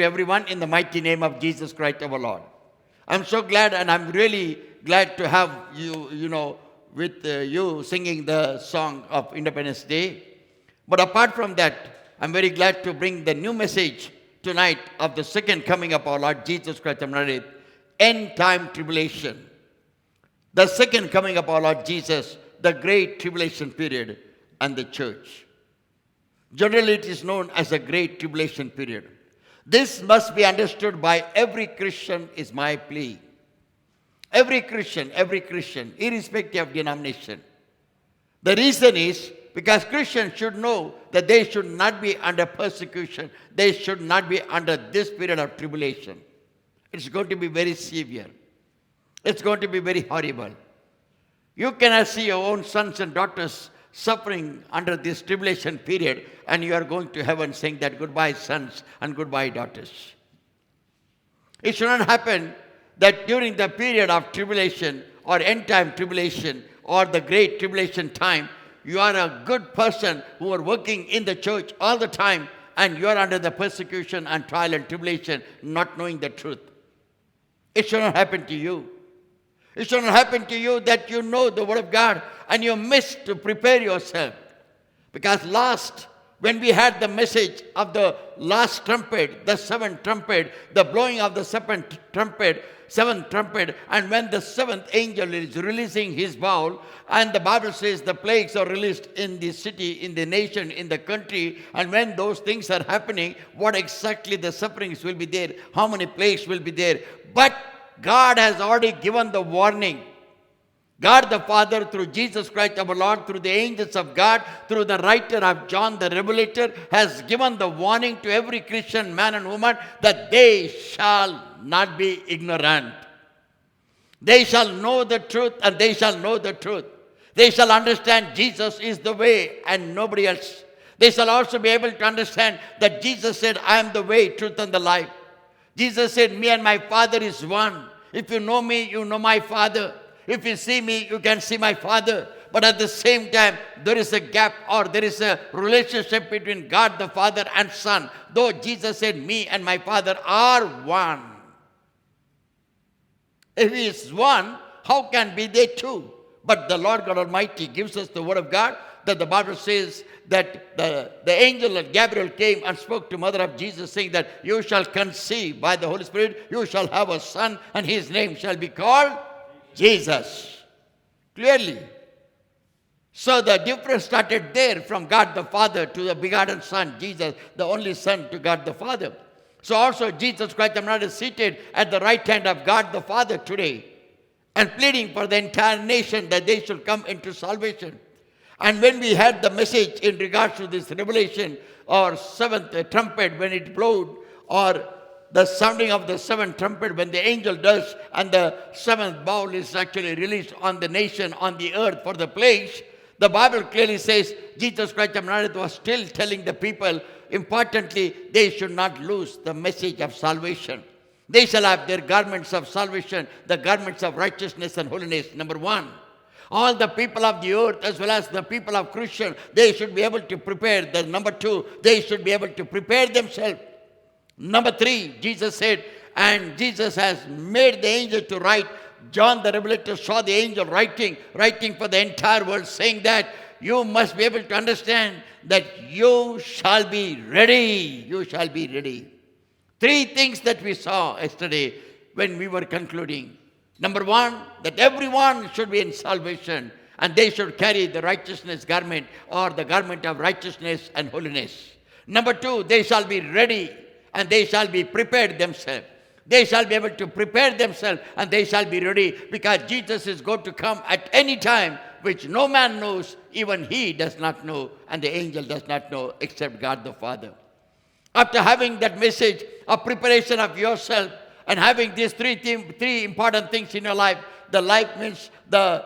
everyone in the mighty name of Jesus Christ our Lord. I'm so glad, and I'm really glad to have you, with you singing the song of Independence Day. But apart from that, I'm very glad to bring the new message tonight of the second coming of our Lord Jesus Christ of Nazareth, end time tribulation. The second coming of our Lord Jesus, the great tribulation period, and the church. Generally, it is known as the great tribulation period. This must be understood by every Christian, is my plea. Every Christian, irrespective of denomination. The reason is because Christians should know that they should not be under persecution. They should not be under this period of tribulation. It's going to be very severe. It's going to be very horrible. You cannot see your own sons and daughters suffering under this tribulation period, and you are going to heaven saying that goodbye sons and goodbye daughters. It should not happen that during the period of tribulation or end time tribulation or the great tribulation time, you are a good person who are working in the church all the time and you are under the persecution and trial and tribulation, not knowing the truth. It should not happen to you. It should not happen to you that you know the Word of God and you miss to prepare yourself. Because when we had the message of the last trumpet, the seventh trumpet, the blowing of the seventh trumpet, and when the seventh angel is releasing his bowl, and the Bible says the plagues are released in the city, in the nation, in the country, and when those things are happening, what exactly the sufferings will be there, how many plagues will be there. But God has already given the warning. God the Father, through Jesus Christ our Lord, through the angels of God, through the writer of John the Revelator, has given the warning to every Christian man and woman that they shall not be ignorant. They shall know the truth, and they shall know the truth. They shall understand Jesus is the way and nobody else. They shall also be able to understand that Jesus said, I am the way, truth, and the life. Jesus said, me and my Father is one. If you know me, you know my Father. If you see me, you can see my Father. But at the same time, there is a gap or there is a relationship between God the Father and Son. Though Jesus said, me and my Father are one. If He is one, how can be they two? But the Lord God Almighty gives us the Word of God, that the Bible says that the angel of Gabriel came and spoke to mother of Jesus, saying that you shall conceive by the Holy Spirit, you shall have a son, and his name shall be called Jesus. Clearly. So the difference started there, from God the Father to the begotten Son, Jesus, the only Son to God the Father. So also Jesus Christ of Nazareth is seated at the right hand of God the Father today and pleading for the entire nation that they should come into salvation. And when we had the message in regards to this revelation or seventh trumpet when it blowed, or the sounding of the seventh trumpet when the angel does, and the seventh bowl is actually released on the nation, on the earth for the plagues, the Bible clearly says Jesus Christ of Nazareth was still telling the people, importantly, they should not lose the message of salvation. They shall have their garments of salvation, the garments of righteousness and holiness, number one. All the people of the earth as well as the people of Christian, they should be able to prepare. The number two, they should be able to prepare themselves. Number three, Jesus said, and Jesus has made the angel to write. John the Revelator saw the angel writing for the entire world, saying that you must be able to understand that you shall be ready. You shall be ready. Three things that we saw yesterday when we were concluding. Number one, that everyone should be in salvation and they should carry the righteousness garment or the garment of righteousness and holiness. Number two, they shall be ready and they shall be prepared themselves. They shall be able to prepare themselves and they shall be ready, because Jesus is going to come at any time which no man knows, even He does not know, and the angel does not know except God the Father. After having that message of preparation of yourself and having these three important things in your life, the life means the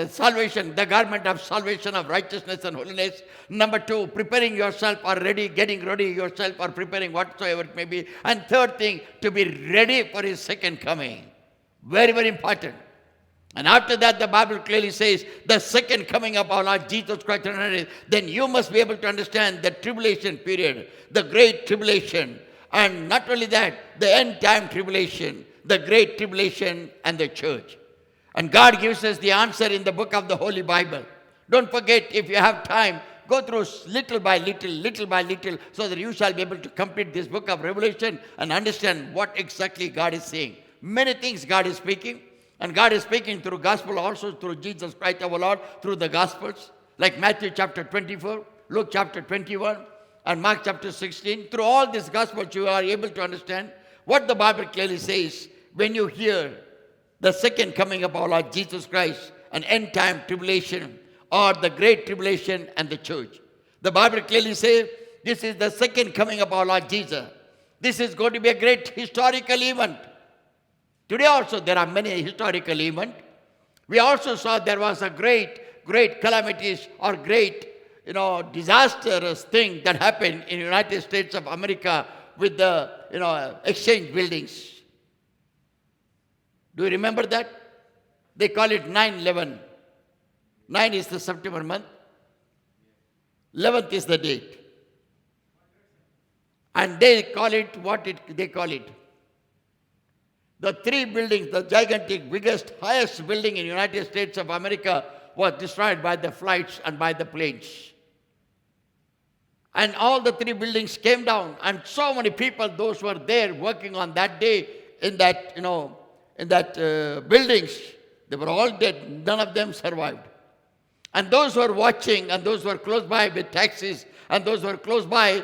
salvation, the garment of salvation of righteousness and holiness. Number two, preparing yourself or ready, getting ready yourself or preparing whatsoever it may be. And third thing, to be ready for His second coming. Very, very important. And after that, the Bible clearly says, the second coming of our Lord Jesus Christ, then you must be able to understand the tribulation period, the great tribulation. And not only that, the end time tribulation, the great tribulation and the church. And God gives us the answer in the book of the Holy Bible. Don't forget, if you have time, go through little by little, so that you shall be able to complete this book of Revelation and understand what exactly God is saying. Many things God is speaking, and God is speaking through gospel, also through Jesus Christ our Lord, through the gospels, like Matthew chapter 24, Luke chapter 21, and Mark chapter 16. Through all these gospels, you are able to understand what the Bible clearly says when you hear the second coming of our Lord Jesus Christ, an end time tribulation, or the great tribulation and the church. The Bible clearly says this is the second coming of our Lord Jesus. This is going to be a great historical event. Today also there are many historical events. We also saw there was a great calamities or great, disastrous thing that happened in the United States of America with the, exchange buildings. Do you remember that? They call it 9/11. 9 is the September month. 11th is the date. And they call it they call it. The three buildings, the gigantic, biggest, highest building in the United States of America was destroyed by the flights and by the planes. And all the three buildings came down, and so many people, those who were there working on that day in that, buildings, they were all dead. None of them survived. And those who are watching, and those who are close by with taxis, and those who are close by,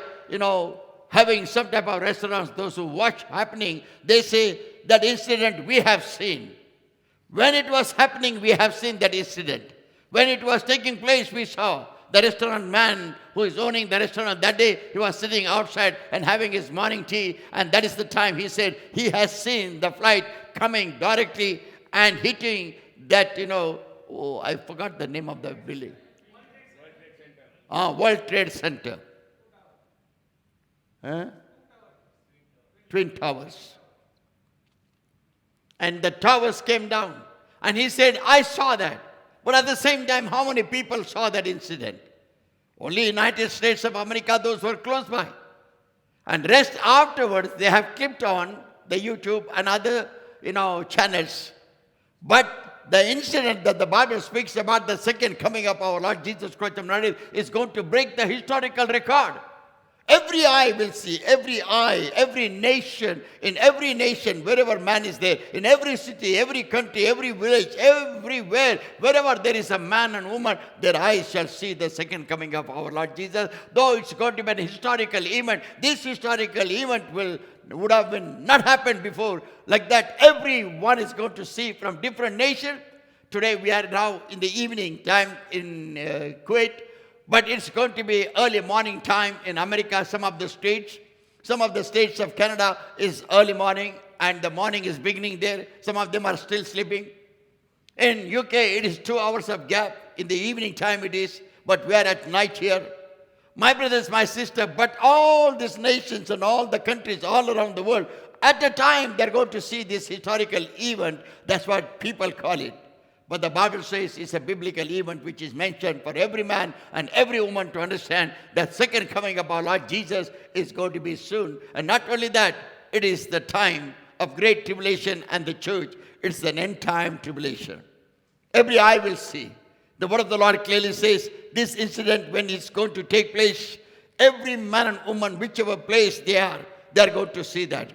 having some type of restaurants, those who watch happening, they say that incident we have seen. When it was happening, we have seen that incident. When it was taking place, we saw the restaurant man who is owning the restaurant. That day, he was sitting outside and having his morning tea, and that is the time he said he has seen the flight coming directly and hitting that, I forgot the name of the building. World Trade Center. Twin Towers. And the towers came down. And he said, I saw that. But at the same time, how many people saw that incident? Only United States of America, those who were close by. And rest afterwards, they have clipped on the YouTube and other, channels. But the incident that the Bible speaks about, the second coming of our Lord Jesus Christ of Nazareth, is going to break the historical record. Every eye will see, every eye, every nation, in every nation, wherever man is there, in every city, every country, every village, everywhere, wherever there is a man and woman, their eyes shall see the second coming of our Lord Jesus. Though it's going to be an historical event, this historical event would have been not happened before. Like that, everyone is going to see from different nations. Today we are now in the evening time in Kuwait. But it's going to be early morning time in America, some of the states. Some of the states of Canada is early morning, and the morning is beginning there. Some of them are still sleeping. In UK, it is 2 hours of gap. In the evening time it is, but we are at night here. My brothers, my sister, but all these nations and all the countries all around the world, at the time they're going to see this historical event. That's what people call it. But the Bible says it's a biblical event which is mentioned for every man and every woman to understand that second coming of our Lord Jesus is going to be soon. And not only that, it is the time of great tribulation and the church. It's an end time tribulation. Every eye will see. The word of the Lord clearly says this incident, when it's going to take place, every man and woman, whichever place they are going to see that.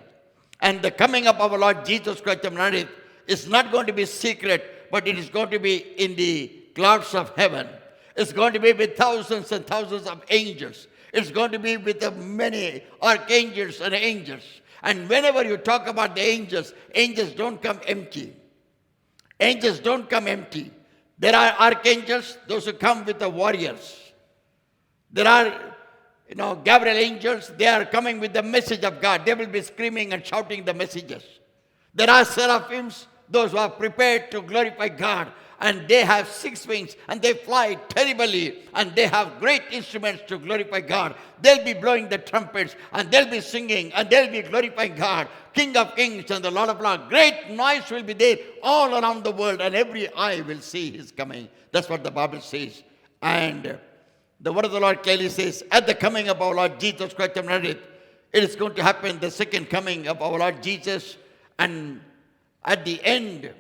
And the coming of our Lord Jesus Christ of Nazareth is not going to be secret, but it is going to be in the clouds of heaven. It's going to be with thousands and thousands of angels. It's going to be with many archangels and angels. And whenever you talk about the angels, angels don't come empty. Angels don't come empty. There are archangels, those who come with the warriors. There are, Gabriel angels, they are coming with the message of God. They will be screaming and shouting the messages. There are seraphims, those who are prepared to glorify God, and they have 6 wings, and they fly terribly, and they have great instruments to glorify God. They'll be blowing the trumpets, and they'll be singing, and they'll be glorifying God, King of kings and the Lord of lords. Great noise will be there all around the world, and every eye will see his coming. That's what the Bible says. And the word of the Lord clearly says, at the coming of our Lord Jesus Christ of Nazareth, It is going to happen, the second coming of our Lord Jesus. And at the end,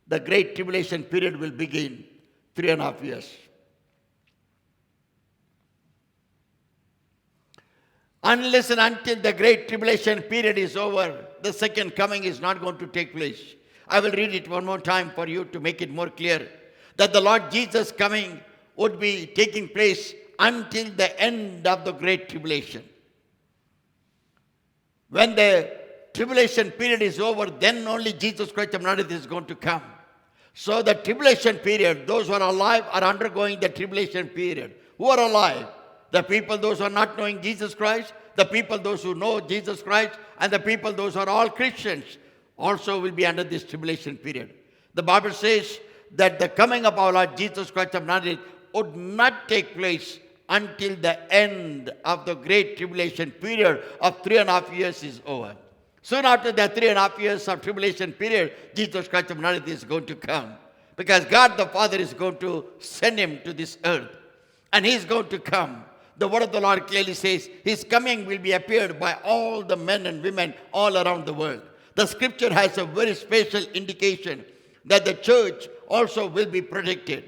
the great tribulation period will begin, 3.5 years. Unless and until the great tribulation period is over, the second coming is not going to take place. I will read it one more time for you to make it more clear. That the Lord Jesus coming would be taking place until the end of the great tribulation. When the tribulation period is over, then only Jesus Christ of Nazareth is going to come. So the tribulation period, those who are alive are undergoing the tribulation period. Who are alive? The people, those who are not knowing Jesus Christ, the people, those who know Jesus Christ, and the people, those who are all Christians, also will be under this tribulation period. The Bible says that the coming of our Lord Jesus Christ of Nazareth would not take place until the end of the great tribulation period of 3.5 years is over. Soon after the 3.5 years of tribulation period, Jesus Christ of Nazareth is going to come. Because God the Father is going to send him to this earth. And he is going to come. The word of the Lord clearly says, his coming will be appeared by all the men and women all around the world. The scripture has a very special indication that the church also will be protected.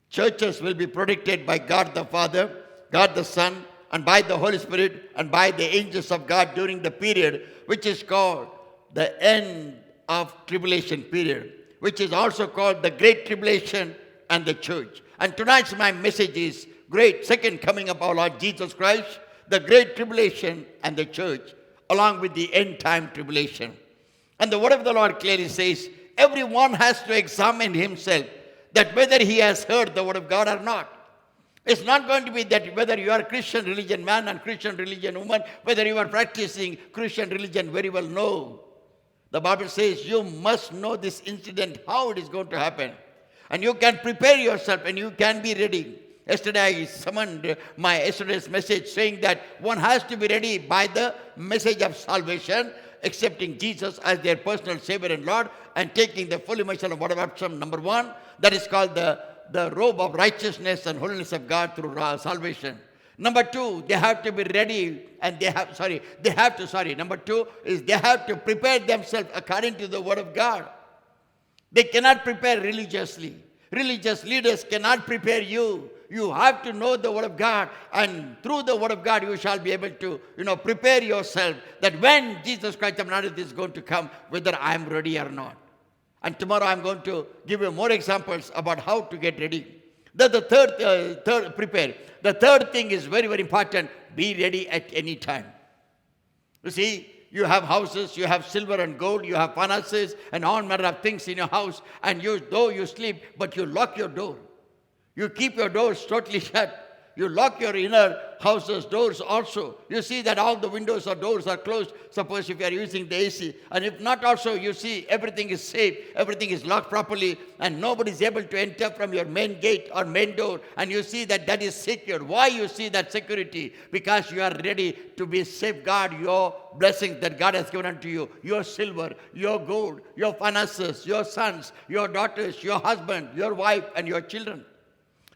Churches will be protected by God the Father, God the Son, and by the Holy Spirit, and by the angels of God during the period which is called the end of tribulation period, which is also called the Great Tribulation and the church. And tonight's my message is great second coming of our Lord Jesus Christ, the Great Tribulation and the church, along with the end time tribulation. And the word of the Lord clearly says, everyone has to examine himself that whether he has heard the word of God or not. It's not going to be that whether you are a Christian religion man and Christian religion woman, whether you are practicing Christian religion very well. No. The Bible says you must know this incident, how it is going to happen. And you can prepare yourself and you can be ready. Yesterday I summoned my yesterday's message saying that one has to be ready by the message of salvation, accepting Jesus as their personal Savior and Lord, and taking the full immersion of word of baptism, number one. That is called the robe of righteousness and holiness of God through salvation. Number two, they have to be ready and number two is they have to prepare themselves according to the word of God. They cannot prepare religiously. Religious leaders cannot prepare you. You have to know the word of God, and through the word of God you shall be able to, prepare yourself that when Jesus Christ of Nazareth is going to come, whether I am ready or not. And tomorrow I am going to give you more examples about how to get ready. The third, prepare. The third thing is very, very important. Be ready at any time. You see, you have houses, you have silver and gold, you have furnaces and all manner of things in your house, and though you sleep, but you lock your door. You keep your doors totally shut. You lock your inner house's doors also. You see that all the windows or doors are closed. Suppose if you are using the AC. And if not also, you see everything is safe. Everything is locked properly. And nobody is able to enter from your main gate or main door. And you see that is secure. Why you see that security? Because you are ready to be safeguard your blessings that God has given unto you. Your silver, your gold, your finances, your sons, your daughters, your husband, your wife, and your children.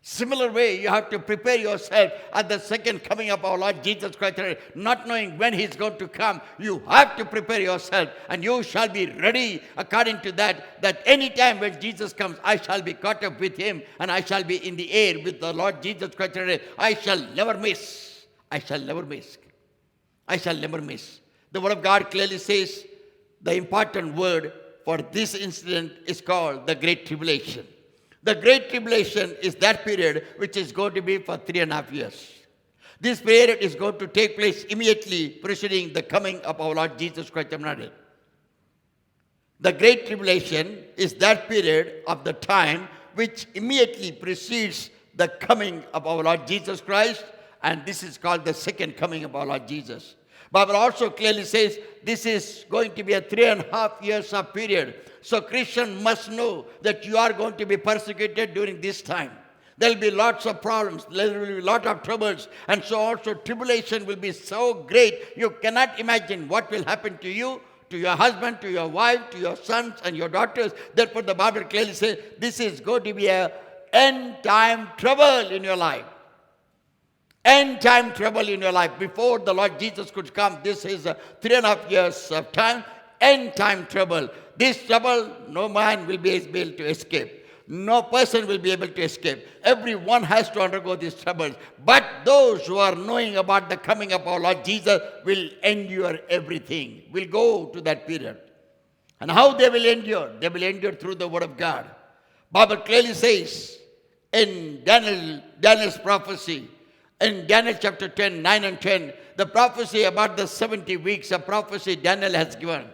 Similar way, you have to prepare yourself at the second coming of our Lord Jesus Christ. Not knowing when He's going to come, you have to prepare yourself, and you shall be ready according to that any time when Jesus comes, I shall be caught up with Him, and I shall be in the air with the Lord Jesus Christ. I shall never miss. I shall never miss. I shall never miss. The Word of God clearly says the important word for this incident is called the Great Tribulation. The Great Tribulation is that period which is going to be for 3.5 years. This period is going to take place immediately preceding the coming of our Lord Jesus Christ of Nazareth. The Great Tribulation is that period of the time which immediately precedes the coming of our Lord Jesus Christ, and this is called the second coming of our Lord Jesus. Bible also clearly says this is going to be a 3.5 years of period. So Christian must know that you are going to be persecuted during this time. There will be lots of problems. There will be a lot of troubles. And so also tribulation will be so great. You cannot imagine what will happen to you, to your husband, to your wife, to your sons and your daughters. Therefore the Bible clearly says this is going to be a end time trouble in your life. End time trouble in your life. Before the Lord Jesus could come, this is 3.5 years of time. End time trouble. This trouble, no man will be able to escape. No person will be able to escape. Everyone has to undergo these troubles. But those who are knowing about the coming of our Lord Jesus will endure everything, will go to that period. And how they will endure? They will endure through the word of God. Bible clearly says in Daniel's prophecy, in Daniel chapter 10, 9 and 10, the prophecy about the 70 weeks of prophecy Daniel has given.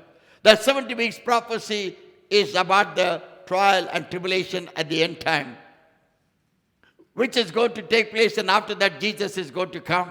The 70 weeks prophecy is about the trial and tribulation at the end time, which is going to take place, and after that Jesus is going to come.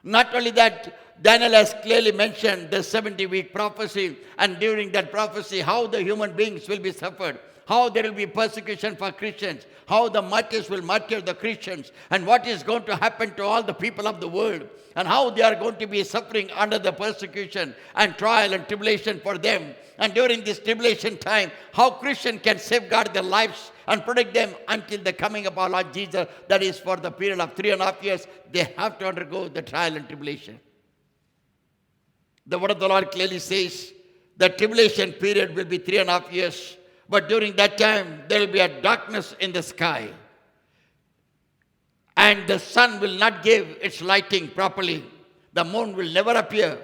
Not only that, Daniel has clearly mentioned the 70-week prophecy, and during that prophecy, how the human beings will be suffered, how there will be persecution for Christians, how the martyrs will martyr the Christians, and what is going to happen to all the people of the world, and how they are going to be suffering under the persecution and trial and tribulation for them. And during this tribulation time, how Christians can safeguard their lives and protect them until the coming of our Lord Jesus. That is for the period of 3.5 years, they have to undergo the trial and tribulation. The word of the Lord clearly says the tribulation period will be 3.5 years. But during that time, there will be a darkness in the sky. And the sun will not give its lighting properly. The moon will never appear.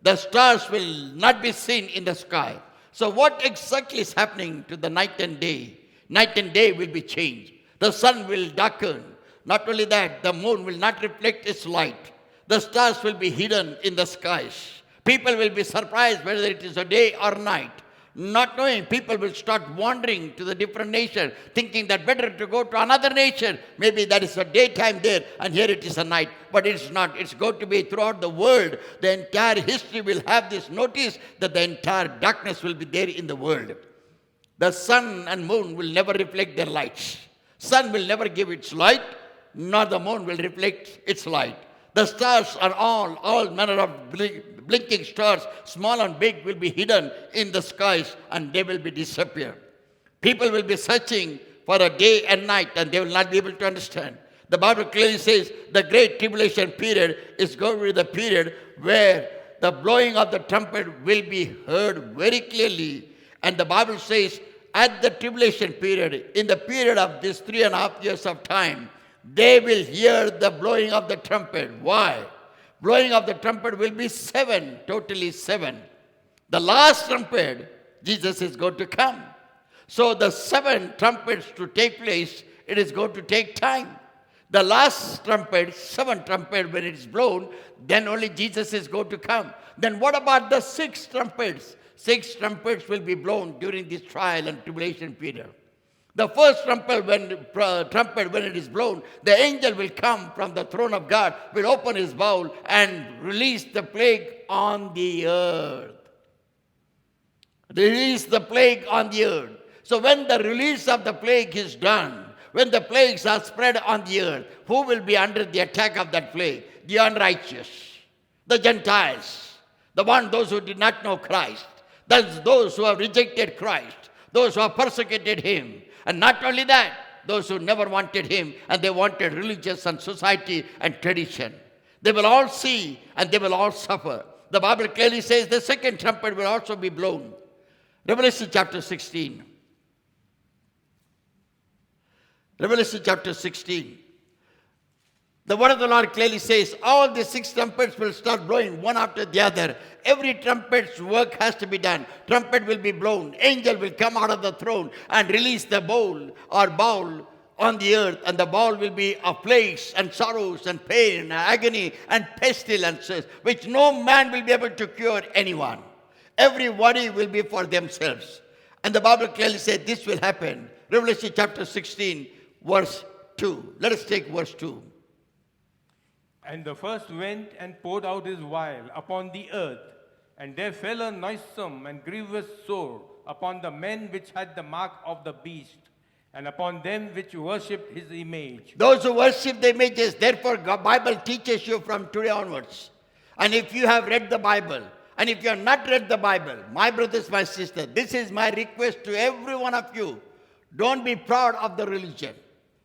The stars will not be seen in the sky. So what exactly is happening to the night and day? Night and day will be changed. The sun will darken. Not only that, the moon will not reflect its light. The stars will be hidden in the skies. People will be surprised whether it is a day or night. Not knowing, people will start wandering to the different nation, thinking that better to go to another nation. Maybe that is a daytime there, and here it is a night. But it's not. It's going to be throughout the world. The entire history will have this notice that the entire darkness will be there in the world. The sun and moon will never reflect their lights. Sun will never give its light, nor the moon will reflect its light. The stars are all manner of blinking stars, small and big, will be hidden in the skies, and they will be disappear. People will be searching for a day and night, and they will not be able to understand. The Bible clearly says the great tribulation period is going to be the period where the blowing of the trumpet will be heard very clearly. And the Bible says at the tribulation period, in the period of this 3.5 years of time, they will hear the blowing of the trumpet. Why? Blowing of the trumpet will be 7, totally 7. The last trumpet, Jesus is going to come. So the 7 trumpets to take place, it is going to take time. The last trumpet, 7th trumpet, when it is blown, then only Jesus is going to come. Then what about the 6 trumpets? 6 trumpets will be blown during this trial and tribulation period. The first trumpet, when it is blown, the angel will come from the throne of God, will open his bowl and release the plague on the earth. Release the plague on the earth. So when the release of the plague is done, when the plagues are spread on the earth, who will be under the attack of that plague? The unrighteous, the Gentiles, those who did not know Christ, those who have rejected Christ, those who have persecuted him. And not only that, those who never wanted him and they wanted religious and society and tradition. They will all see and they will all suffer. The Bible clearly says the 2nd trumpet will also be blown. Revelation chapter 16. Revelation chapter 16. The word of the Lord clearly says all the 6 trumpets will start blowing one after the other. Every trumpet's work has to be done. Trumpet will be blown. Angel will come out of the throne and release the bowl on the earth. And the bowl will be of plagues and sorrows and pain and agony and pestilences, which no man will be able to cure anyone. Everybody will be for themselves. And the Bible clearly says this will happen. Revelation chapter 16, verse 2. Let us take verse 2. And the first went and poured out his vial upon the earth, and there fell a noisome and grievous sore upon the men which had the mark of the beast, and upon them which worshipped his image. Those who worship the images, therefore the Bible teaches you from today onwards. And if you have read the Bible, and if you have not read the Bible, my brothers, my sisters, this is my request to every one of you. Don't be proud of the religion.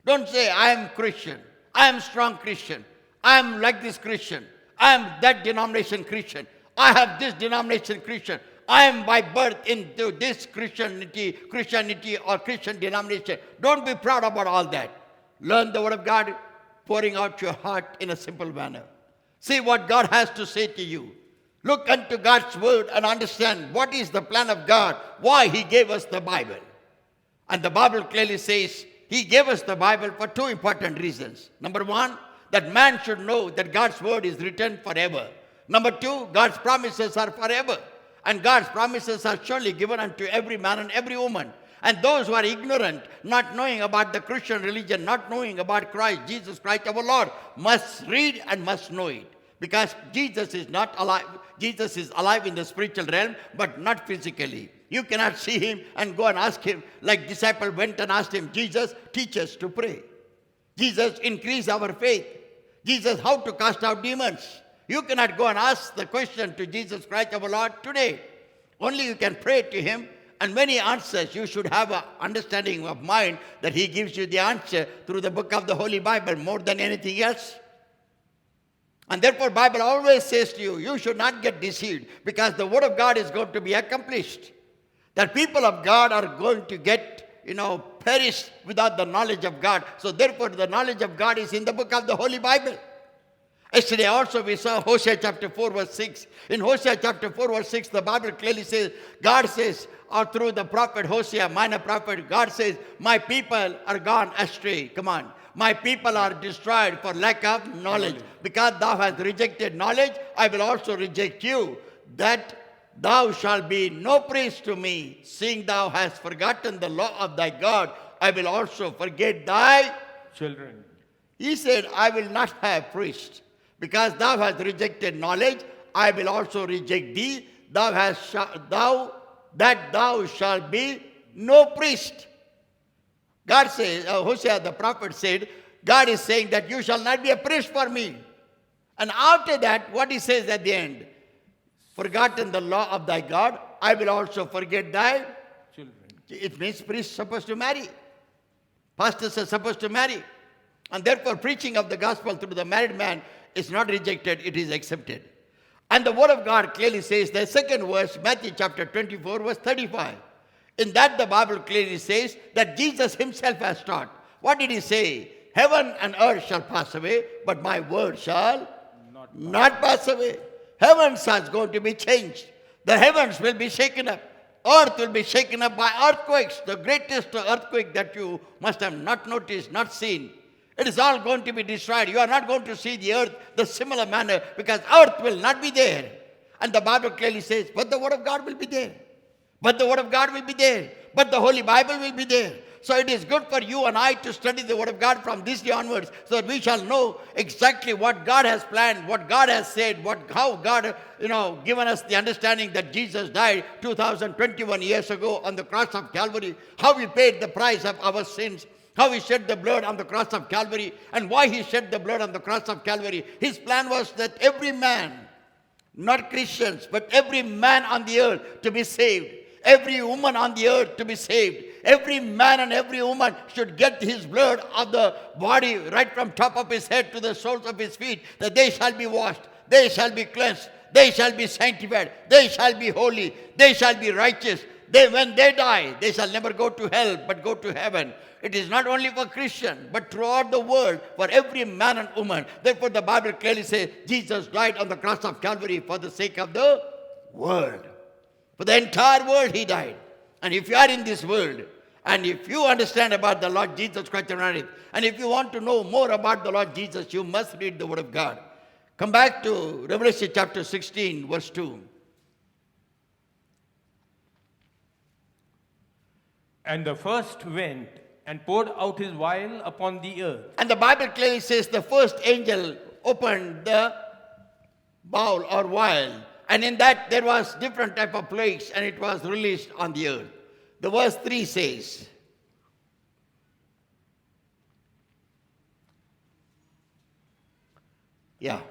Don't say, I am Christian. I am strong Christian. I am like this Christian. I am that denomination Christian. I have this denomination Christian. I am by birth into this Christianity or Christian denomination. Don't be proud about all that. Learn the Word of God, pouring out your heart in a simple manner. See what God has to say to you. Look unto God's Word and understand what is the plan of God, why He gave us the Bible. And the Bible clearly says He gave us the Bible for two important reasons. Number one, that man should know that God's Word is written forever. Number two, God's promises are forever. And God's promises are surely given unto every man and every woman. And those who are ignorant, not knowing about the Christian religion, not knowing about Christ, Jesus Christ our Lord, must read and must know it. Because Jesus is not alive. Jesus is alive in the spiritual realm, but not physically. You cannot see Him and go and ask Him, like disciple went and asked Him, Jesus, teach us to pray. Jesus, increase our faith. Jesus, how to cast out demons. You cannot go and ask the question to Jesus Christ our Lord today. Only you can pray to Him, and when He answers, you should have an understanding of mind that He gives you the answer through the book of the Holy Bible more than anything else. And therefore, Bible always says to you, you should not get deceived, because the Word of God is going to be accomplished. That people of God are going to get, perish without the knowledge of God. So therefore, the knowledge of God is in the book of the Holy Bible. Yesterday also we saw Hosea chapter 4 verse 6. In Hosea chapter 4 verse 6, the Bible clearly says, God says, or through the prophet Hosea, minor prophet, God says, my people are gone astray. Come on. My people are destroyed for lack of knowledge. Because thou hast rejected knowledge, I will also reject you. That thou shalt be no priest to me, seeing thou hast forgotten the law of thy God, I will also forget thy children. He said, I will not have priest. Because thou hast rejected knowledge, I will also reject thee. Thou shalt be no priest. God says, Hosea the prophet said, God is saying that you shall not be a priest for me. And after that, what He says at the end? Forgotten the law of thy God, I will also forget thy children. It means priests are supposed to marry. Pastors are supposed to marry. And therefore, preaching of the gospel through the married man is not rejected, it is accepted. And the Word of God clearly says, the second verse, Matthew chapter 24, verse 35. In that the Bible clearly says that Jesus Himself has taught. What did He say? Heaven and earth shall pass away, but my word shall not pass away. Heavens are going to be changed. The heavens will be shaken up. Earth will be shaken up by earthquakes. The greatest earthquake that you must have not noticed, not seen. It is all going to be destroyed. You are not going to see the earth the similar manner, because earth will not be there. And the Bible clearly says, but the Word of God will be there. But the Word of God will be there. But the Holy Bible will be there. So it is good for you and I to study the Word of God from this day onwards, so that we shall know exactly what God has planned, what God has said, how God, given us the understanding that Jesus died 2021 years ago on the cross of Calvary, how He paid the price of our sins, how He shed the blood on the cross of Calvary, and why He shed the blood on the cross of Calvary. His plan was that every man, not Christians, but every man on the earth to be saved. Every woman on the earth to be saved. Every man and every woman should get his blood of the body right from top of his head to the soles of his feet, that they shall be washed, they shall be cleansed, they shall be sanctified, they shall be holy, they shall be righteous. When they die, they shall never go to hell, but go to heaven. It is not only for Christians, but throughout the world, for every man and woman. Therefore, the Bible clearly says, Jesus died on the cross of Calvary for the sake of the world. For the entire world He died. And if you are in this world, and if you understand about the Lord Jesus Christ of Nazareth, and if you want to know more about the Lord Jesus, you must read the Word of God. Come back to Revelation chapter 16, verse 2. And the first went and poured out his vial upon the earth. And the Bible clearly says the first angel opened the bowl or vial. And in that there was different type of plagues, and it was released on the earth. The verse 3 says,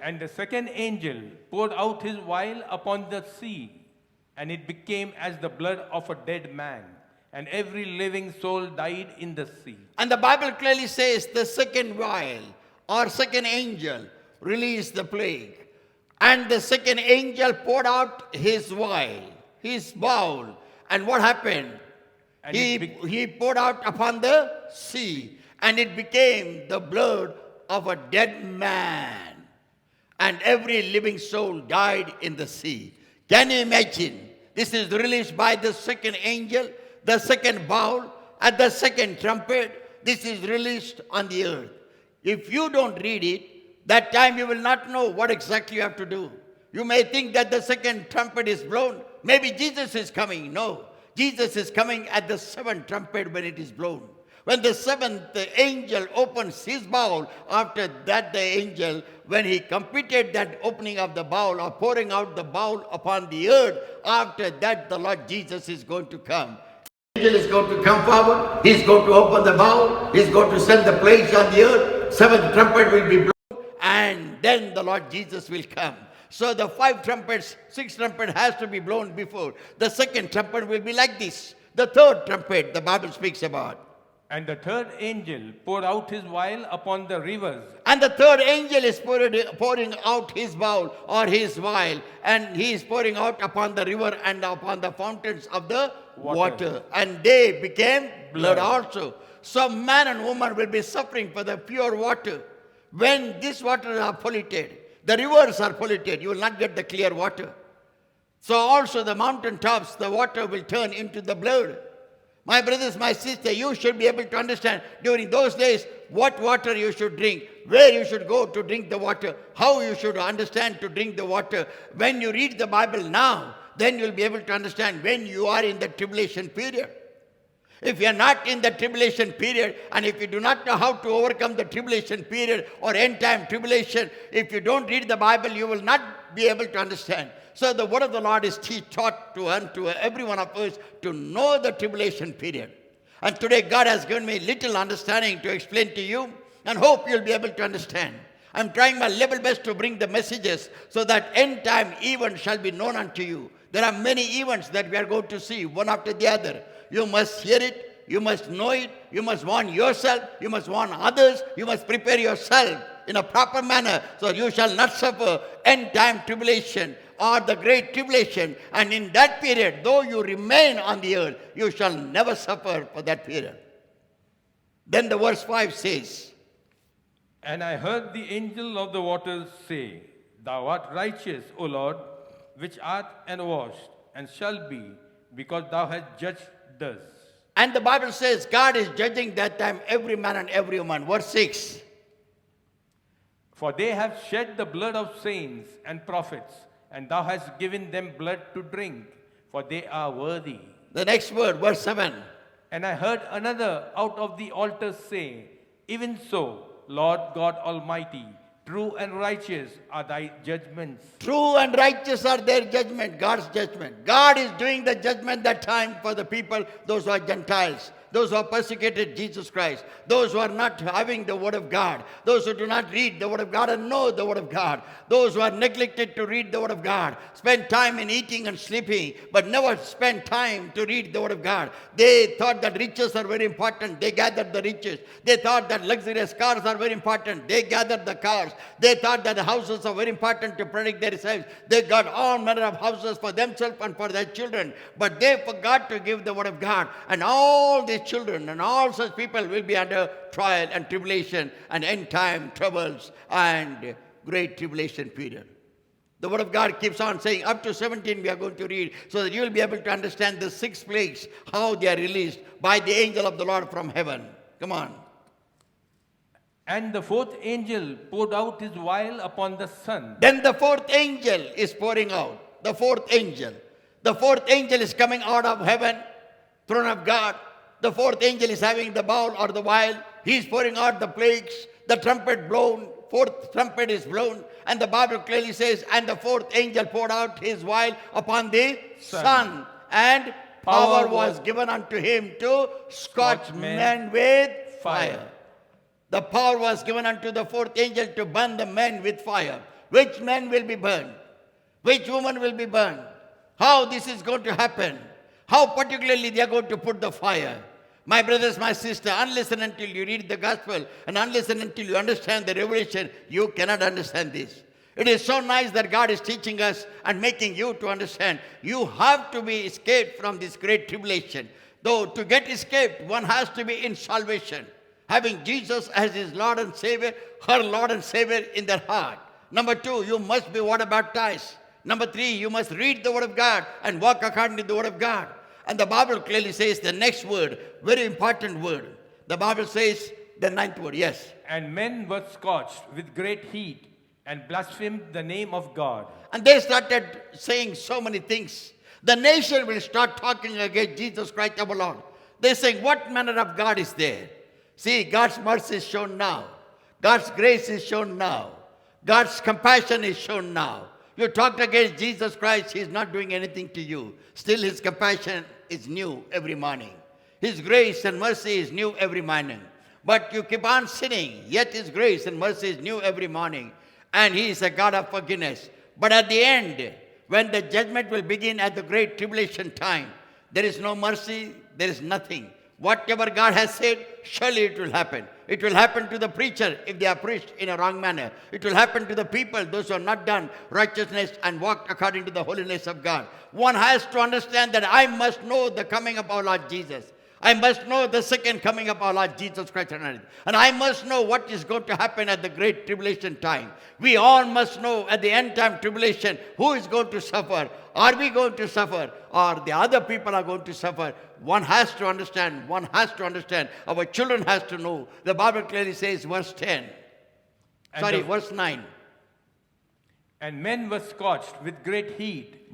And the second angel poured out his vial upon the sea, and it became as the blood of a dead man, and every living soul died in the sea. And the Bible clearly says the second vial or second angel released the plague. And the second angel poured out his vial, his bowl. And what happened? And He poured out upon the sea, and it became the blood of a dead man. And every living soul died in the sea. Can you imagine? This is released by the second angel, the second bowl, and the second trumpet. This is released on the earth. If you don't read it, that time you will not know what exactly you have to do. You may think that the second trumpet is blown. Maybe Jesus is coming. No. Jesus is coming at the seventh trumpet when it is blown. When the seventh angel opens his bowl, after that the angel, when he completed that opening of the bowl or pouring out the bowl upon the earth, after that the Lord Jesus is going to come. The angel is going to come forward. He's going to open the bowl. He's going to send the plagues on the earth. Seventh trumpet will be blown, and then the Lord Jesus will come. So the five trumpets, sixth trumpet has to be blown before. The second trumpet will be like this. The third trumpet the Bible speaks about. And the third angel poured out his vial upon the rivers. And the third angel is pouring out his bowl or his vial, and he is pouring out upon the river and upon the fountains of the water. And they became blood also. So man and woman will be suffering for the pure water. When these waters are polluted, the rivers are polluted, you will not get the clear water. So also the mountain tops, the water will turn into the blood. My brothers, my sister, you should be able to understand during those days what water you should drink, where you should go to drink the water, how you should understand to drink the water. When you read the Bible now, then you'll be able to understand when you are in the tribulation period. If you are not in the tribulation period, and if you do not know how to overcome the tribulation period or end time tribulation, if you don't read the Bible, you will not be able to understand. So the word of the Lord is taught to every one of us to know the tribulation period. And today God has given me little understanding to explain to you, and hope you'll be able to understand. I'm trying my level best to bring the messages so that end time events shall be known unto you. There are many events that we are going to see one after the other. You must hear it, you must know it, you must warn yourself, you must warn others, you must prepare yourself in a proper manner so you shall not suffer end time tribulation or the great tribulation. And in that period, though you remain on the earth, you shall never suffer for that period. Then the verse 5 says, And I heard the angel of the waters say, Thou art righteous, O Lord, which art and washed, and shall be, because thou hast judged thus. And the Bible says God is judging that time every man and every woman. Verse 6. For they have shed the blood of saints and prophets, and thou hast given them blood to drink, for they are worthy. The next word, verse 7. And I heard another out of the altar say, Even so, Lord God Almighty, true and righteous are thy judgments. True and righteous are their judgment, God's judgment. God is doing the judgment that time for the people, those who are Gentiles, those who have persecuted Jesus Christ, those who are not having the Word of God, those who do not read the Word of God and know the Word of God, those who are neglected to read the Word of God, spend time in eating and sleeping, but never spend time to read the Word of God. They thought that riches are very important. They gathered the riches. They thought that luxurious cars are very important. They gathered the cars. They thought that the houses are very important to protect their lives. They got all manner of houses for themselves and for their children, but they forgot to give the Word of God. And all these children and all such people will be under trial and tribulation and end time troubles and great tribulation period. The Word of God keeps on saying, up to 17 we are going to read, so that you will be able to understand the 6 plagues, how they are released by the angel of the Lord from heaven. Come on. And the fourth angel poured out his vial upon the sun. Then the fourth angel is pouring out. The fourth angel. The fourth angel is coming out of heaven, throne of God. The fourth angel is having the bowl or the vial. He is pouring out the plagues. The trumpet blown. Fourth trumpet is blown. And the Bible clearly says, and the fourth angel poured out his vial upon the sun. And power was given unto him to scorch men with fire. The power was given unto the fourth angel to burn the men with fire. Which men will be burned? Which woman will be burned? How this is going to happen? How particularly they are going to put the fire? My brothers, my sister, unless and until you read the gospel and unless and until you understand the revelation, you cannot understand this. It is so nice that God is teaching us and making you to understand. You have to be escaped from this great tribulation. Though to get escaped, one has to be in salvation, having Jesus as his Lord and Savior, her Lord and Savior in their heart. Number 2, you must be water baptized. Number 3, you must read the Word of God and walk according to the Word of God. And the Bible clearly says the next word, very important word. The Bible says the 9th word, yes. And men were scorched with great heat and blasphemed the name of God. And they started saying so many things. The nation will start talking against Jesus Christ our Lord. They're saying, what manner of God is there? See, God's mercy is shown now. God's grace is shown now. God's compassion is shown now. You talked against Jesus Christ, He's not doing anything to you. Still, His compassion is new every morning. His grace and mercy is new every morning. But you keep on sinning, yet His grace and mercy is new every morning. And He is a God of forgiveness. But at the end, when the judgment will begin at the great tribulation time, there is no mercy, there is nothing. Whatever God has said, surely it will happen. It will happen to the preacher if they are preached in a wrong manner. It will happen to the people, those who have not done righteousness and walked according to the holiness of God. One has to understand that I must know the coming of our Lord Jesus. I must know the second coming of our Lord Jesus Christ. And I must know what is going to happen at the great tribulation time. We all must know at the end time tribulation who is going to suffer. Are we going to suffer? Or the other people are going to suffer? One has to understand. One has to understand. Our children has to know. The Bible clearly says, verse 10. Verse 9. And men were scorched with great heat.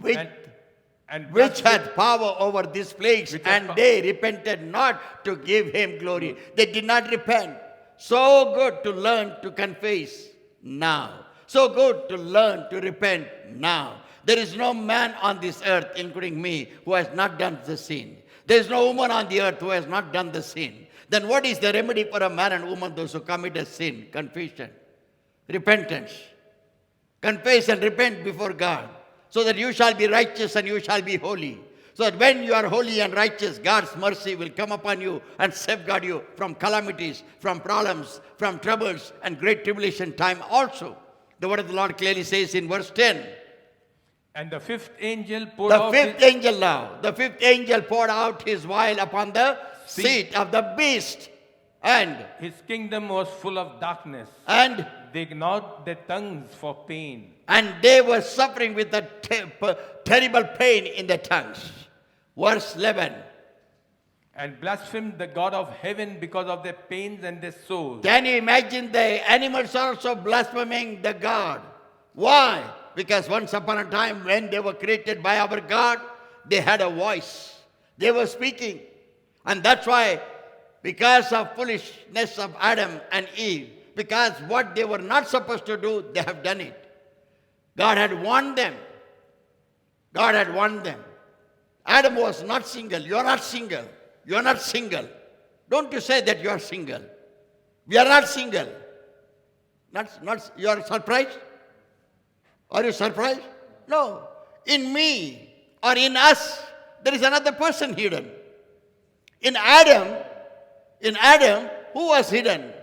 Which had power over these plagues, and they repented not to give Him glory. They did not repent. So good to learn to confess now. So good to learn to repent now. There is no man on this earth, including me, who has not done the sin. There is no woman on the earth who has not done the sin. Then what is the remedy for a man and woman, those who commit a sin? Confession. Repentance. Confess and repent before God, so that you shall be righteous and you shall be holy. So that when you are holy and righteous, God's mercy will come upon you and safeguard you from calamities, from problems, from troubles, and great tribulation time also. The word of the Lord clearly says in verse 10. And the fifth angel poured out The fifth angel poured out his vial upon the seat of the beast. And his kingdom was full of darkness. And they gnawed their tongues for pain. And they were suffering with a terrible pain in their tongues. Verse 11. And blasphemed the God of heaven because of their pains and their sores. Can you imagine the animals also blaspheming the God? Why? Because once upon a time when they were created by our God, they had a voice. They were speaking. And that's why, because of foolishness of Adam and Eve, because what they were not supposed to do, they have done it. God had warned them. God had warned them. Adam was not single. You are not single. You are not single. Don't you say that you are single. We are not single. You are surprised? Are you surprised? No. In me or in us, there is another person hidden. In Adam, who was hidden?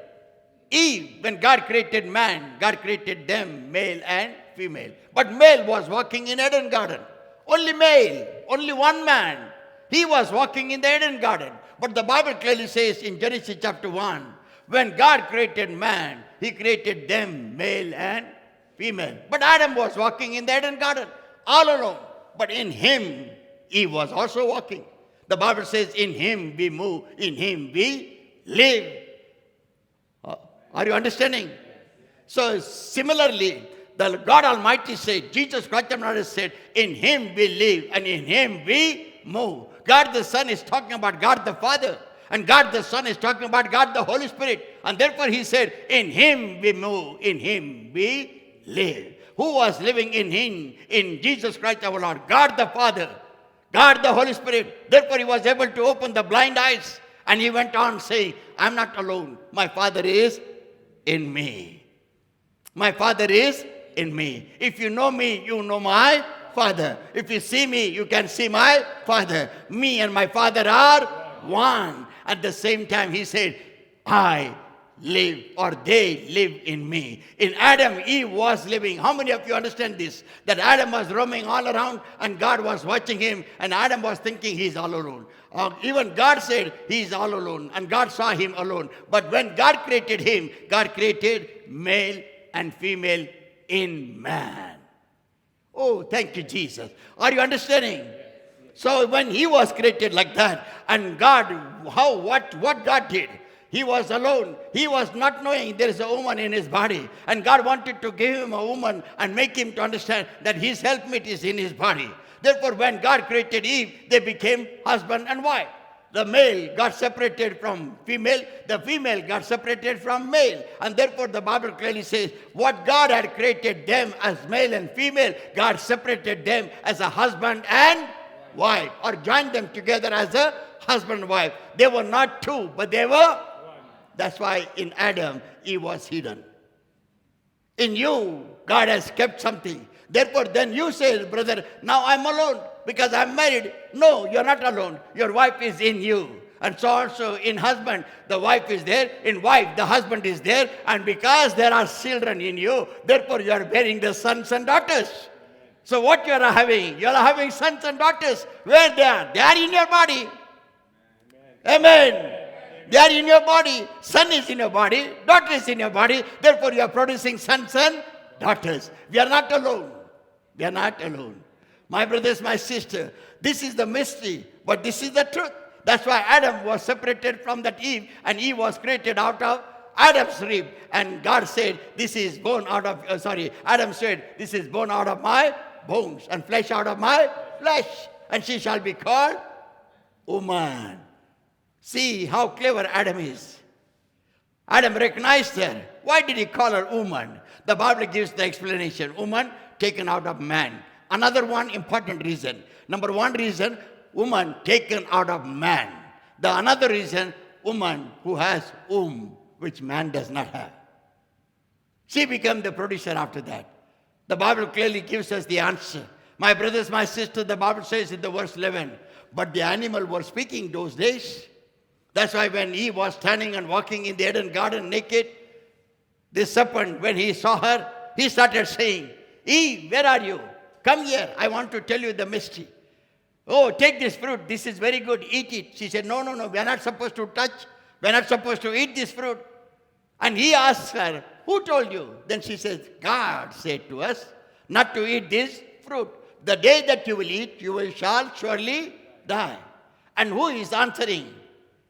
Eve. When God created man, God created them, male and female. But male was walking in Eden garden. Only male, only one man. He was walking in the Eden garden. But the Bible clearly says in Genesis chapter 1, when God created man, He created them, male and female. But Adam was walking in the Eden garden, all alone. But in him, Eve was also walking. The Bible says, in Him we move, in Him we live. Are you understanding? So similarly, the God Almighty said, Jesus Christ said, in Him we live and in Him we move. God the Son is talking about God the Father. And God the Son is talking about God the Holy Spirit. And therefore He said, in Him we move, in Him we live. Who was living in Him? In Jesus Christ our Lord. God the Father. God the Holy Spirit. Therefore He was able to open the blind eyes. And He went on saying, I'm not alone. My Father is in me. My Father is in me. If you know me, you know my Father. If you see me, you can see my Father. Me and my Father are one. At the same time, he said, I live, or they live in me. In Adam, Eve was living. How many of you understand this? That Adam was roaming all around and God was watching him, and Adam was thinking he's all alone. Even God said he's all alone, and God saw him alone. But when God created him, God created male and female in man. Oh, thank you, Jesus. Are you understanding? So when he was created like that, and God, what God did? He was alone. He was not knowing there is a woman in his body. And God wanted to give him a woman and make him to understand that his helpmate is in his body. Therefore, when God created Eve, they became husband and wife. The male got separated from female. The female got separated from male. And therefore, the Bible clearly says, what God had created them as male and female, God separated them as a husband and wife, or joined them together as a husband and wife. They were not two, but they were. That's why in Adam, Eve was hidden. In you, God has kept something. Therefore, then you say, brother, now I'm alone because I'm married. No, you're not alone. Your wife is in you. And so also in husband, the wife is there. In wife, the husband is there. And because there are children in you, therefore you are bearing the sons and daughters. So what you are having? You are having sons and daughters. Where they are? They are in your body. Amen. They are in your body. Son is in your body. Daughter is in your body. Therefore, you are producing sons and daughters. We are not alone. We are not alone. My brothers, my sister, this is the mystery, but this is the truth. That's why Adam was separated from that Eve, and Eve was created out of Adam's rib. And God said, this is born out of, Adam said, this is born out of my bones, and flesh out of my flesh. And she shall be called woman. See how clever Adam is. Adam recognized her. Why did he call her woman? The Bible gives the explanation. Woman taken out of man. Another one important reason. Number one reason, woman taken out of man. The another reason, woman who has womb, which man does not have. She became the producer after that. The Bible clearly gives us the answer. My brothers, my sisters, the Bible says in the verse 11, but the animal were speaking those days. That's why when Eve was standing and walking in the Eden garden naked, the serpent, when he saw her, he started saying, Eve, where are you? Come here. I want to tell you the mystery. Oh, take this fruit. This is very good. Eat it. She said, no. We are not supposed to touch. We are not supposed to eat this fruit. And he asked her, who told you? Then she says, God said to us not to eat this fruit. The day that you will eat, shall surely die. And who is answering?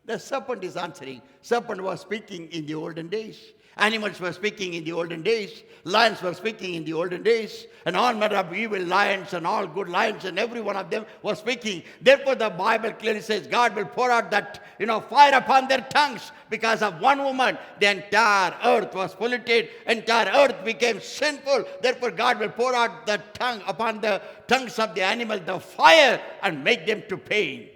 The serpent is answering. Serpent was speaking in the olden days. Animals were speaking in the olden days. Lions were speaking in the olden days. And all manner of evil lions and all good lions, and every one of them was speaking. Therefore, the Bible clearly says God will pour out that, fire upon their tongues. Because of one woman, the entire earth was polluted. Entire earth became sinful. Therefore, God will pour out the tongue upon the tongues of the animal, the fire, and make them to pain.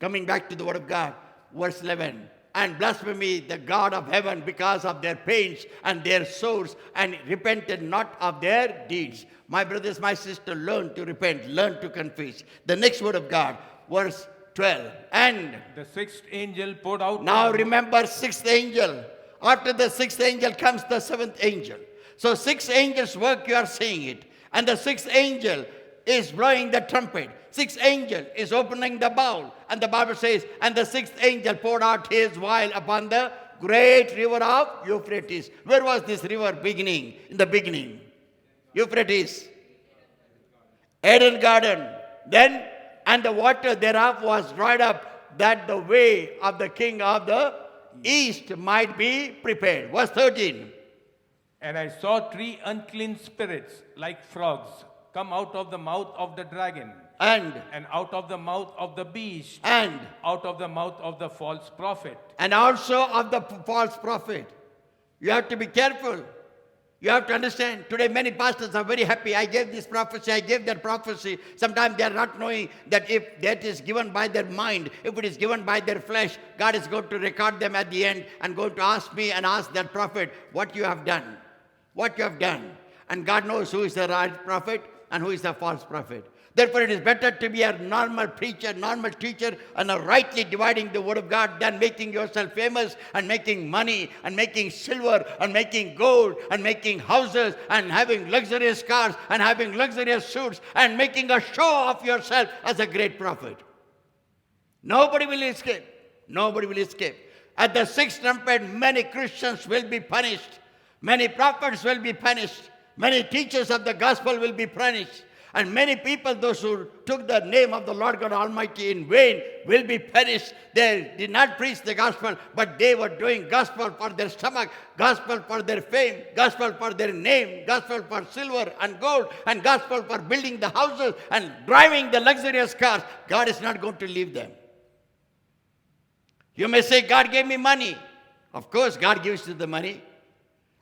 Coming back to the word of God, verse 11. And blasphemy the God of heaven because of their pains and their sores, and repented not of their deeds. My brothers, my sisters, learn to repent, learn to confess. The next word of God, verse 12. And the sixth angel poured out. Now remember, sixth angel. After the sixth angel comes the seventh angel. So six angels work, you are seeing it. And the sixth angel is blowing the trumpet. Sixth angel is opening the bowl. And the Bible says, and the sixth angel poured out his vial upon the great river of Euphrates. Where was this river beginning? In the beginning. Euphrates. Eden garden. Then, and the water thereof was dried up, that the way of the king of the east might be prepared. Verse 13. And I saw three unclean spirits like frogs come out of the mouth of the dragon, and out of the mouth of the beast, and out of the mouth of the false prophet, and also of the false prophet. You have to be careful. You have to understand. Today many pastors are very happy. I gave this prophecy, I gave that prophecy. Sometimes they are not knowing that if that is given by their mind, if it is given by their flesh, God is going to record them at the end and going to ask me and ask that prophet what you have done. What you have done. And God knows who is the right prophet and who is the false prophet. Therefore, it is better to be a normal preacher, normal teacher, and a rightly dividing the word of God than making yourself famous and making money and making silver and making gold and making houses and having luxurious cars and having luxurious suits and making a show of yourself as a great prophet. Nobody will escape. Nobody will escape. At the sixth trumpet, many Christians will be punished. Many prophets will be punished. Many teachers of the gospel will be punished. And many people, those who took the name of the Lord God Almighty in vain, will be punished. They did not preach the gospel, but they were doing gospel for their stomach, gospel for their fame, gospel for their name, gospel for silver and gold, and gospel for building the houses and driving the luxurious cars. God is not going to leave them. You may say, God gave me money. Of course, God gives you the money.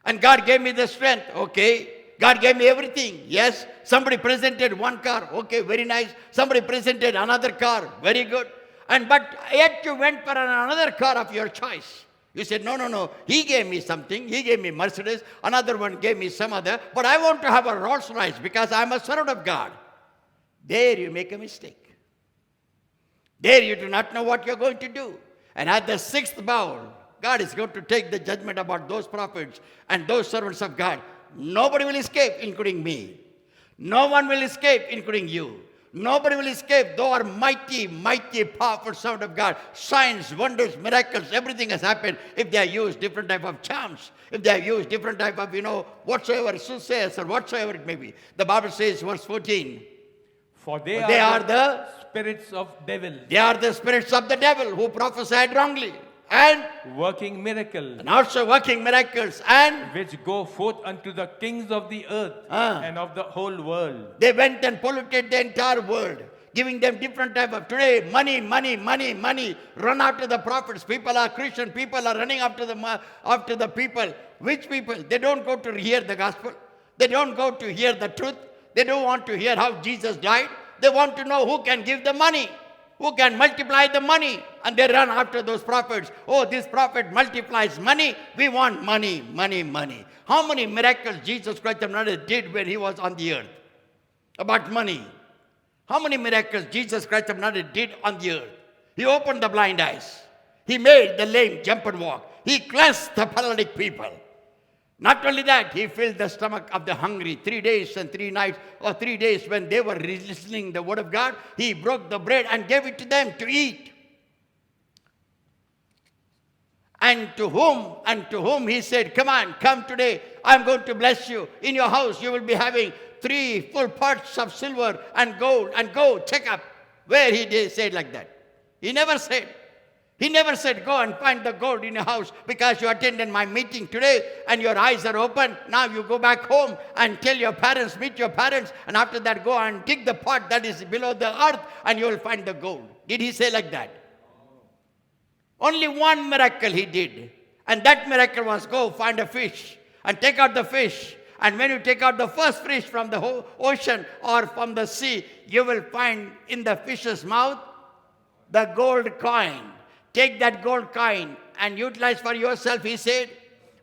And God gave me the strength. Okay. God gave me everything. Yes. Somebody presented one car. Okay, very nice. Somebody presented another car. Very good. But yet you went for another car of your choice. You said, no. He gave me something. He gave me Mercedes. Another one gave me some other. But I want to have a Rolls Royce because I'm a servant of God. There you make a mistake. There you do not know what you're going to do. And at the sixth bowl, God is going to take the judgment about those prophets and those servants of God. Nobody will escape, including me. No one will escape, including you. Nobody will escape, though are mighty, powerful servant of God. Signs, wonders, miracles, everything has happened if they have used different type of charms. If they have used different type of, whatsoever, soothsayers or whatsoever it may be. The Bible says, verse 14. For they are the spirits of devils. They are the spirits of the devil who prophesied wrongly. And working miracles. And also working miracles. And which go forth unto the kings of the earth and of the whole world. They went and polluted the entire world, giving them different type of, today, money. Run after the prophets. People are Christian. People are running after the people. Which people? They don't go to hear the gospel. They don't go to hear the truth. They don't want to hear how Jesus died. They want to know who can give the money. Who can multiply the money? And they run after those prophets. Oh, this prophet multiplies money. We want money. How many miracles Jesus Christ of Nazareth did when he was on the earth? About money. How many miracles Jesus Christ of Nazareth did on the earth? He opened the blind eyes. He made the lame jump and walk. He cleansed the paralytic people. Not only that, he filled the stomach of the hungry 3 days and 3 nights, or 3 days when they were listening the word of God. He broke the bread and gave it to them to eat. And to whom he said, come today, I'm going to bless you. In your house you will be having 3 full pots of silver and gold, and go check up. Where he did say like that? He never said, go and find the gold in your house because you attended my meeting today and your eyes are open. Now you go back home and tell your parents, meet your parents, and after that go and dig the pot that is below the earth and you will find the gold. Did he say like that? Only one miracle he did. And that miracle was go find a fish and take out the fish. And when you take out the first fish from the ocean or from the sea, you will find in the fish's mouth the gold coin. Take that gold coin and utilize for yourself, he said.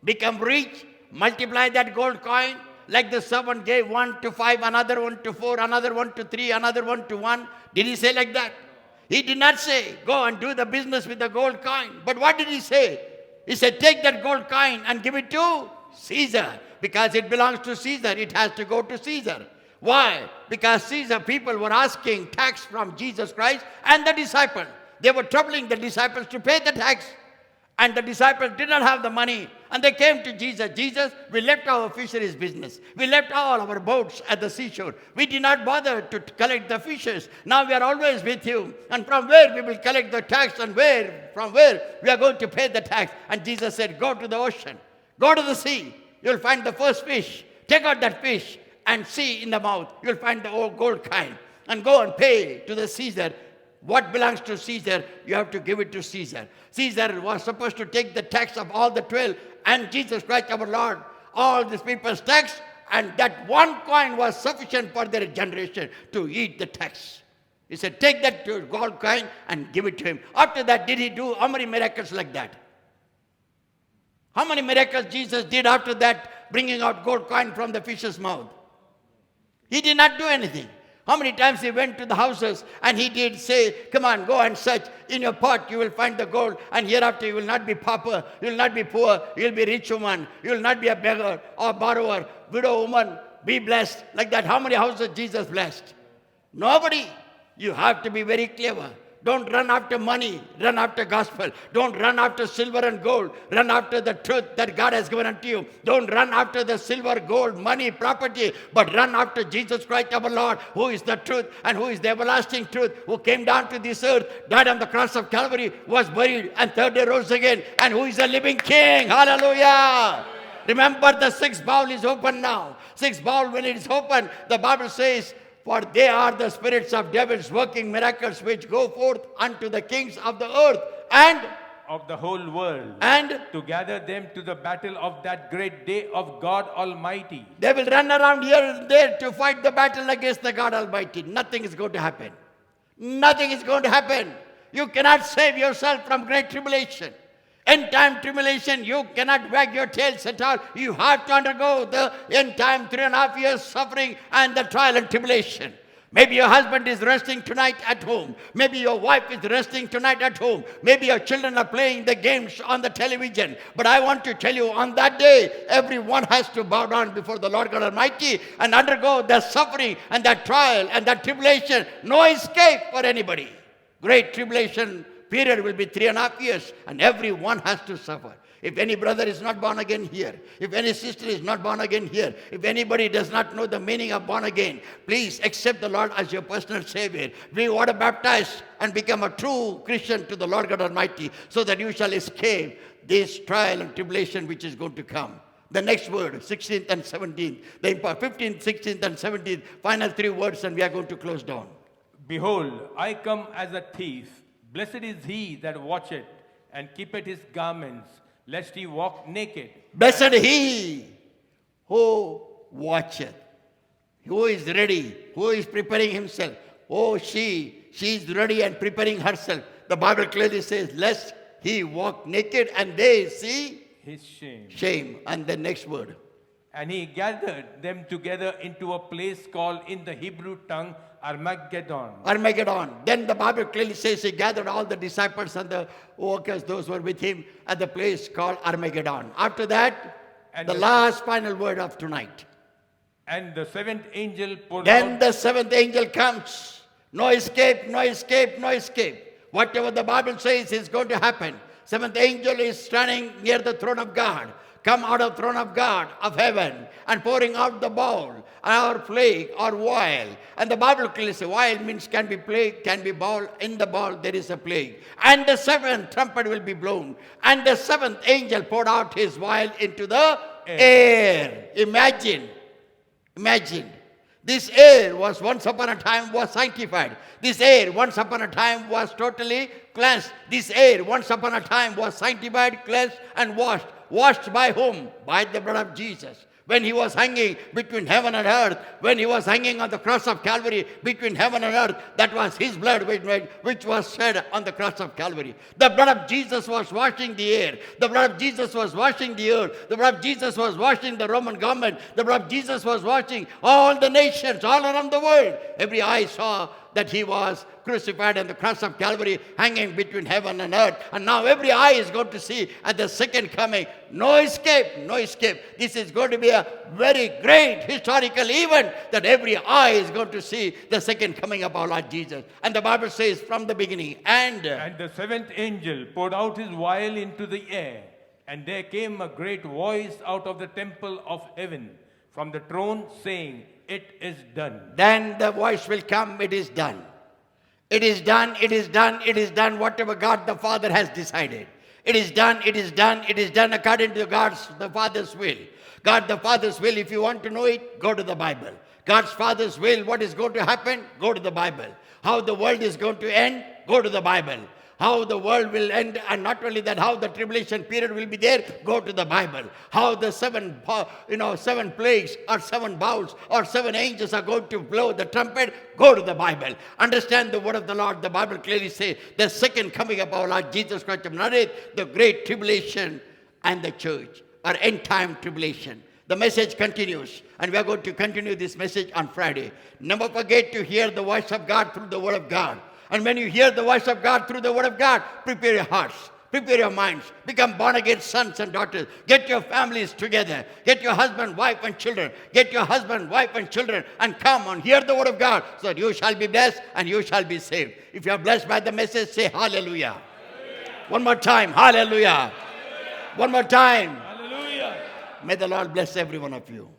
Become rich, multiply that gold coin. Like the servant gave 1 to 5, another 1 to 4, another 1 to 3, another 1 to 1. Did he say like that? He did not say, go and do the business with the gold coin. But what did he say? He said, take that gold coin and give it to Caesar. Because it belongs to Caesar, it has to go to Caesar. Why? Because Caesar people were asking tax from Jesus Christ and the disciples. They were troubling the disciples to pay the tax. And the disciples did not have the money. And they came to Jesus. Jesus, we left our fisheries business. We left all our boats at the seashore. We did not bother to collect the fishes. Now we are always with you. And from where we will collect the tax and from where we are going to pay the tax. And Jesus said, go to the ocean. Go to the sea. You'll find the first fish. Take out that fish and see in the mouth. You'll find the old gold coin. And go and pay to the Caesar. What belongs to Caesar, you have to give it to Caesar. Caesar was supposed to take the tax of all the 12 and Jesus Christ our Lord, all these people's tax, and that one coin was sufficient for their generation to eat the tax. He said, take that gold coin and give it to him. After that, did he do how many miracles like that? How many miracles Jesus did after that, bringing out gold coin from the fish's mouth? He did not do anything. How many times he went to the houses and he did say, come on, go and search. In your pot you will find the gold, and hereafter you will not be pauper, you will not be poor, you will be rich woman, you will not be a beggar or borrower, widow woman, be blessed. Like that, how many houses Jesus blessed? Nobody. You have to be very clever. Don't run after money, run after gospel. Don't run after silver and gold. Run after the truth that God has given unto you. Don't run after the silver, gold, money, property, but run after Jesus Christ our Lord, who is the truth and who is the everlasting truth, who came down to this earth, died on the cross of Calvary, was buried, and third day rose again, and who is a living King. Hallelujah. Remember, the sixth bowl is open now. Sixth bowl, when it is open, the Bible says, for they are the spirits of devils working miracles which go forth unto the kings of the earth and of the whole world, and to gather them to the battle of that great day of God Almighty. they will run around here and there to fight the battle against the God Almighty. Nothing is going to happen. Nothing is going to happen. You cannot save yourself from great tribulation. End time tribulation, you cannot wag your tails at all. You have to undergo the end time 3.5 years suffering and the trial and tribulation. Maybe your husband is resting tonight at home. Maybe your wife is resting tonight at home. Maybe your children are playing the games on the television. But I want to tell you, on that day, everyone has to bow down before the Lord God Almighty and undergo the suffering and that trial and that tribulation. No escape for anybody. Great tribulation period will be 3.5 years, and everyone has to suffer. If any brother is not born again here, if any sister is not born again here, if anybody does not know the meaning of born again, please accept the Lord as your personal Savior. Be water baptized and become a true Christian to the Lord God Almighty, so that you shall escape this trial and tribulation which is going to come. The next word, 16th and 17th, the 15th, 16th and 17th, final 3 words, and we are going to close down. Behold, I come as a thief. Blessed is he that watcheth and keepeth his garments, lest he walk naked. Blessed he who watcheth, who is ready, who is preparing himself. Oh, she is ready and preparing herself. The Bible clearly says, lest he walk naked and they see his shame. Shame. And the next word. And he gathered them together into a place called in the Hebrew tongue Armageddon. Armageddon. Then the Bible clearly says he gathered all the disciples and the workers, those who were with him, at the place called Armageddon. After that, And the last final word of tonight. And the seventh angel poured Then out. the seventh angel comes. No escape, no escape, no escape. Whatever the Bible says is going to happen. Seventh angel is standing near the throne of God. Come out of throne of God of heaven and pouring out the bowl or plague or vial. And the Bible clearly says vial means can be plague, can be bowl. In the bowl there is a plague. And the seventh trumpet will be blown. And the seventh angel poured out his vial into the air. Imagine. This air was once upon a time was sanctified. This air once upon a time was totally cleansed. This air once upon a time was sanctified, cleansed and washed. Washed by whom? By the blood of Jesus. When he was hanging between heaven and earth, when he was hanging on the cross of Calvary between heaven and earth, that was his blood which was shed on the cross of Calvary. The blood of Jesus was washing the air. The blood of Jesus was washing the earth. The blood of Jesus was washing the Roman government. The blood of Jesus was washing all the nations all around the world. Every eye saw that he was crucified on the cross of Calvary, hanging between heaven and earth. And now every eye is going to see at the second coming. No escape, no escape. This is going to be a very great historical event that every eye is going to see the second coming of our Lord Jesus. And the Bible says from the beginning, and the seventh angel poured out his vial into the air, and there came a great voice out of the temple of heaven from the throne saying, it is done. Then the voice will come, it is done. It is done, it is done, it is done, whatever God the Father has decided. It is done, it is done, it is done according to the Father's will. God the Father's will, if you want to know it, go to the Bible. God's Father's will, what is going to happen, go to the Bible. How the world is going to end, go to the Bible. How the world will end, and not only that, how the tribulation period will be there, go to the Bible. How the seven plagues or 7 bowls or 7 angels are going to blow the trumpet, go to the Bible. Understand the word of the Lord. The Bible clearly says the second coming of our Lord Jesus Christ of Nazareth, the great tribulation and the church, or end time tribulation. The message continues, and we are going to continue this message on Friday. Never forget to hear the voice of God through the Word of God. And when you hear the voice of God through the Word of God, prepare your hearts. Prepare your minds. Become born-again sons and daughters. Get your families together. Get your husband, wife, and children. Get your husband, wife, and children, and come and hear the Word of God, so that you shall be blessed and you shall be saved. If you are blessed by the message, say hallelujah. Hallelujah. One more time, hallelujah. Hallelujah. One more time. Hallelujah. May the Lord bless every one of you.